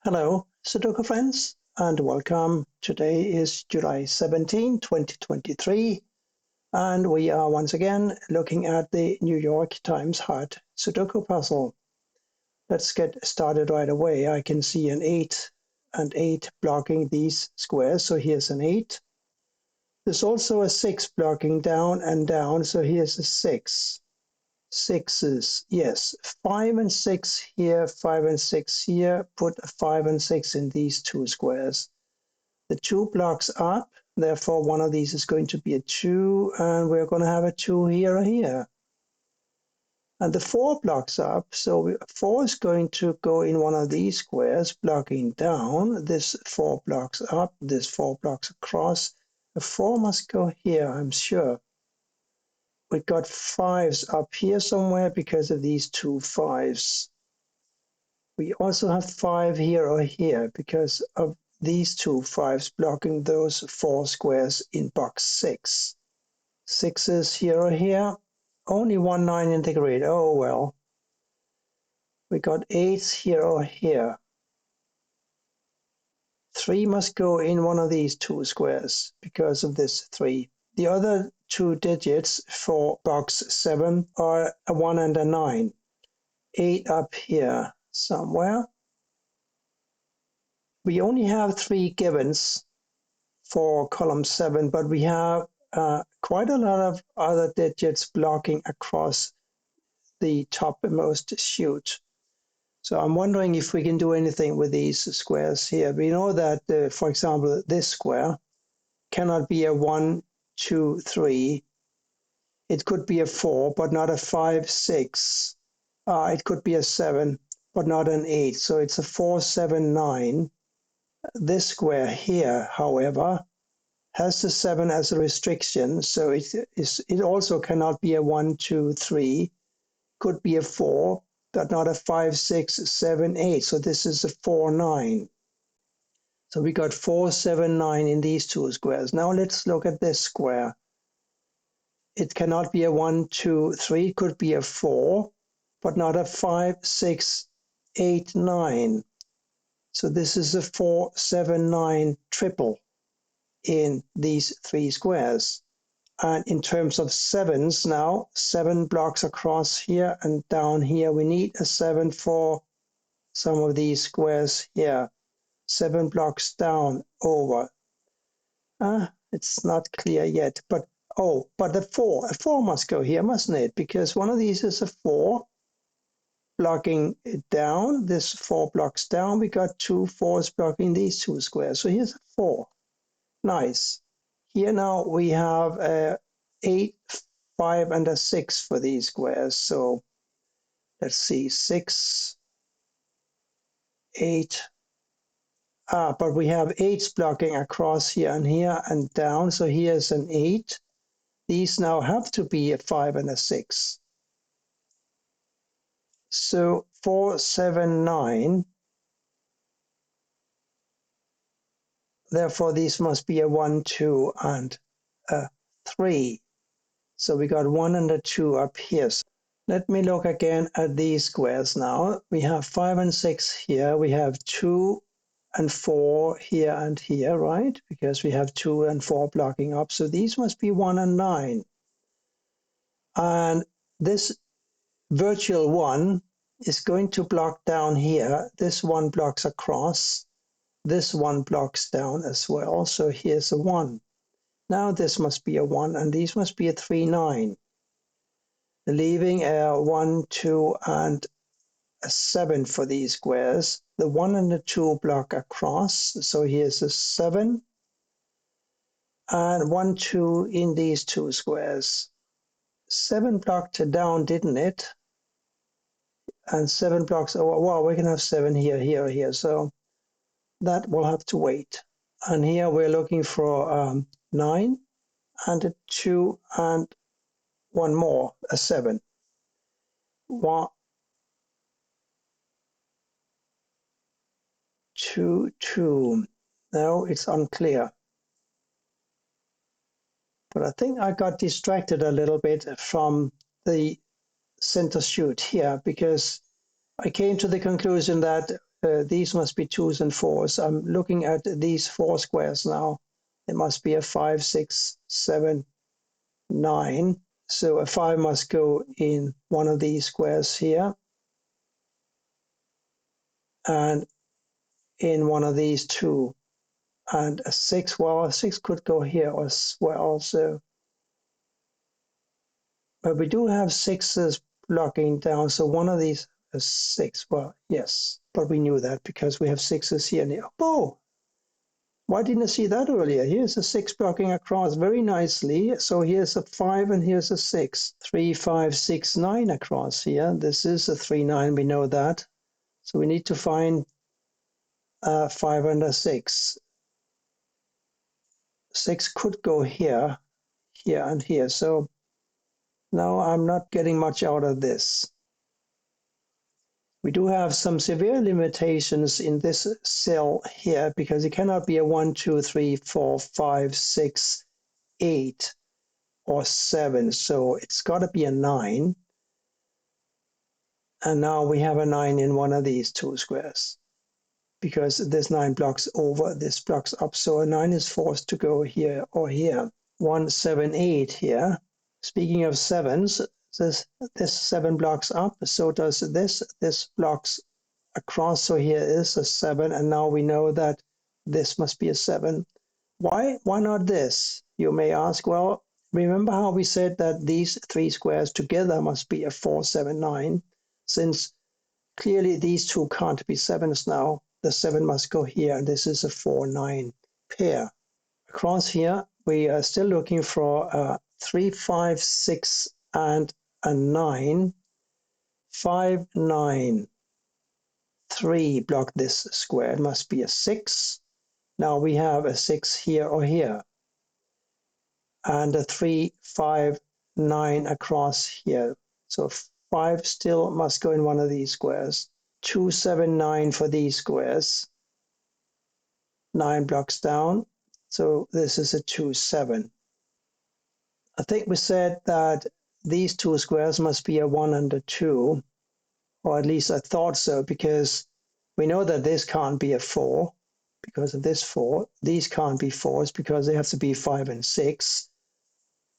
Hello, Sudoku friends, and welcome. Today is July 17, 2023, and we are once again looking at the New York Times Hard Sudoku puzzle. Let's get started right away. I can see an 8 and 8 blocking these squares, so here's an 8. There's also a 6 blocking down and down, so here's a 6. Sixes, yes, 5 and 6 here, 5 and 6 here, put a 5 and 6 in these two squares. The 2 blocks up, therefore one of these is going to be a 2, and we're going to have a 2 here or here. And the 4 blocks up, so 4 is going to go in one of these squares, blocking down. This 4 blocks up, this 4 blocks across. The 4 must go here, I'm sure. We got 5s up here somewhere because of these two 5s. We also have 5 here or here because of these two 5s blocking those 4 squares in box 6. 6s here or here. Only 1 9 in the grid. Oh well. We got 8s here or here. 3 must go in one of these two squares because of this 3. The other two digits for box 7 are a 1 and a 9. 8 up here somewhere. We only have 3 givens for column 7, but we have quite a lot of other digits blocking across the topmost chute. So I'm wondering if we can do anything with these squares here. We know that, for example, this square cannot be a 1, 2, 3. It could be a 4, but not a 5, 6. It could be a 7, but not an 8. So it's a 4, 7, 9. This square here, however, has the 7 as a restriction. So it also cannot be a 1, 2, 3. Could be a 4, but not a 5, 6, 7, 8. So this is a 4, 9. So we got 4, 7, 9 in these two squares. Now let's look at this square. It cannot be a 1, 2, 3. It could be a 4, but not a 5, 6, 8, 9. So this is a 4, 7, 9 triple in these 3 squares. And in terms of 7s now, 7 blocks across here and down here. We need a 7 for some of these squares here. 7 blocks down over. It's not clear yet, but but a 4 must go here, mustn't it? Because one of these is a 4 blocking it down. This 4 blocks down. We got 2 4s blocking these two squares. So here's a 4. Nice. Here now we have a 8, 5, and a 6 for these squares. So let's see, 6, 8. But we have 8s blocking across here and down. So here's an 8. These now have to be a 5 and a 6. So 4, 7, 9. Therefore, these must be a 1, 2, and a 3. So we got 1 and a 2 up here. So let me look again at these squares now. We have 5 and 6 here. We have 2 and 4 here and here, right? Because we have 2 and 4 blocking up. So these must be 1 and 9. And this virtual 1 is going to block down here. This 1 blocks across. This 1 blocks down as well. So here's a 1. Now this must be a 1, and these must be a 3, 9. Leaving a 1, 2, and a 7 for these squares. The 1 and the 2 block across. So here's a 7. And 1, 2 in these two squares. 7 blocked down, didn't it? And 7 blocks, oh, well, we can have 7 here, here, here. So that will have to wait. And here we're looking for 9 and a 2 and one more, a 7. 1, 2, 2. No, it's unclear. But I think I got distracted a little bit from the center chute here because I came to the conclusion that these must be 2s and 4s. I'm looking at these 4 squares now. It must be a 5, 6, 7, 9. So a 5 must go in one of these squares here, and in one of these 2. And a 6, well, a 6 could go here as well also. But we do have 6s blocking down, so one of these is 6. Well, yes, but we knew that because we have 6s here. Oh, why didn't I see that earlier? Here's a 6 blocking across very nicely. So here's a 5 and here's a 6. 3, 5, 6, 9 across here. This is a 3, 9, we know that. So we need to find 5 and a 6. 6 could go here, here, and here. So now I'm not getting much out of this. We do have some severe limitations in this cell here because it cannot be a 1, 2, 3, 4, 5, 6, 8, or 7. So it's got to be a 9. And now we have a 9 in one of these 2 squares because this 9 blocks over, this blocks up. So a 9 is forced to go here or here. 1, 7, 8 here. Speaking of 7s, this 7 blocks up. So does this. This blocks across. So here is a 7. And now we know that this must be a 7. Why not this? You may ask. Well, remember how we said that these 3 squares together must be a 4, 7, 9? Since clearly these 2 can't be 7s now, the 7 must go here, and this is a 4, 9 pair. Across here, we are still looking for a 3, 5, 6, and a 9. 5, 9, 3 block this square. It must be a 6. Now we have a 6 here or here. And a 3, 5, 9 across here. So 5 still must go in one of these squares. 2, 7, 9 for these squares. 9 blocks down. So this is a 2, 7. I think we said that these 2 squares must be a 1 and a 2. Or at least I thought so, because we know that this can't be a 4 because of this 4. These can't be 4s because they have to be 5 and 6.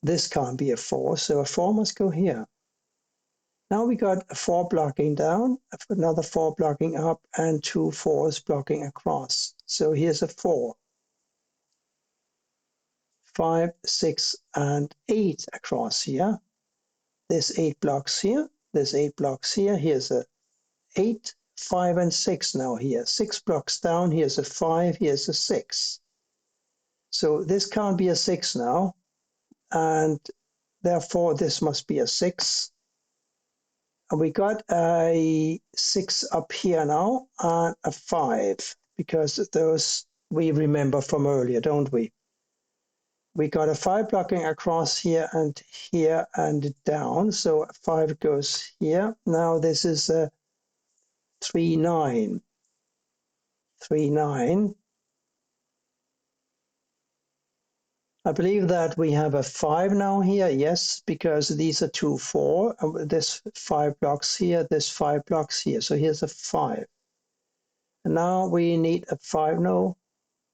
This can't be a 4, so a 4 must go here. Now we got a 4 blocking down, another 4 blocking up, and 2 4s blocking across. So here's a 4. 5, 6, and 8 across here. This 8 blocks here, this 8 blocks here. Here's a 8, 5, and 6 now here. 6 blocks down, here's a 5, here's a 6. So this can't be a 6 now, and therefore this must be a 6. And we got a 6 up here now and a 5 because those we remember from earlier, don't we? We got a 5 blocking across here and down. So 5 goes here. Now this is a 3, 9. 3, 9. I believe that we have a 5 now here, yes, because these are 2, 4. This 5 blocks here, this 5 blocks here. So here's a 5. And now we need a 5. No,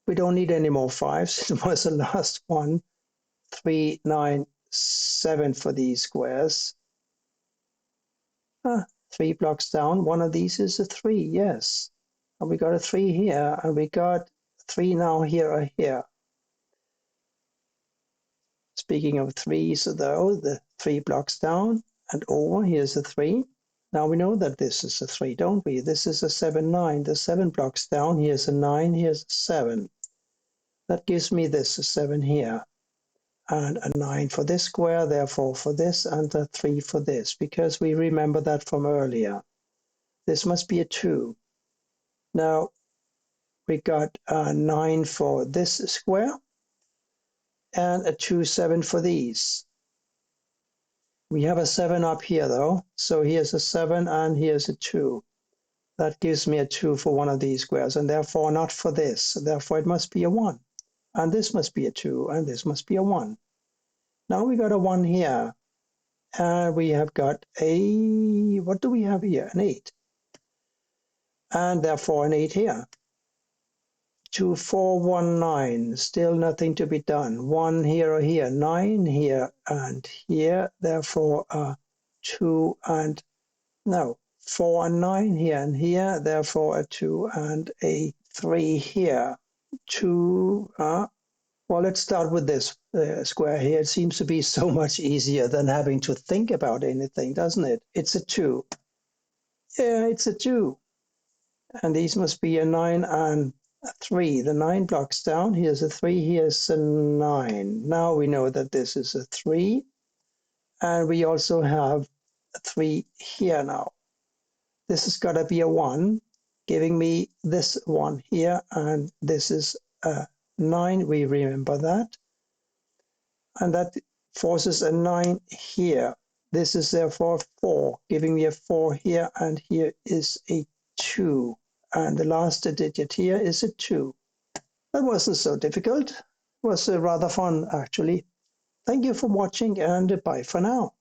we don't need any more 5s. It was the last one. 3, 9, 7 for these squares. 3 blocks down. One of these is a 3, yes. And we got a 3 here, and we got 3 now here or here. Speaking of 3s, though, the 3 blocks down and over, here's a 3. Now we know that this is a 3, don't we? This is a 7, 9. The 7 blocks down, here's a 9, here's a 7. That gives me this, a 7 here. And a 9 for this square, therefore for this, and a 3 for this, because we remember that from earlier. This must be a 2. Now, we got a 9 for this square, and a 2, 7 for these. We have a 7 up here, though, so here's a 7, and here's a 2. That gives me a 2 for one of these squares, and therefore not for this. Therefore, it must be a 1. And this must be a 2, and this must be a 1. Now we got a 1 here. And we have got a, what do we have here? An 8. and therefore an 8 here. 2, 4, 1, 9, still nothing to be done. 1 here or here, 9 here and here, therefore 2 and, no, 4 and 9 here and here, therefore a 2 and a 3 here. 2, well, let's start with this square here. It seems to be so much easier than having to think about anything, doesn't it? It's a 2. Yeah, it's a 2. And these must be a 9 and a 3. The 9 blocks down. Here's a 3, here's a 9. Now we know that this is a 3. And we also have a 3 here now. This has got to be a 1, giving me this 1 here. And this is a 9. We remember that. And that forces a 9 here. This is therefore 4, giving me a 4 here. And here is a 2. And the last digit here is a 2. That wasn't so difficult. It was rather fun, actually. Thank you for watching, and bye for now.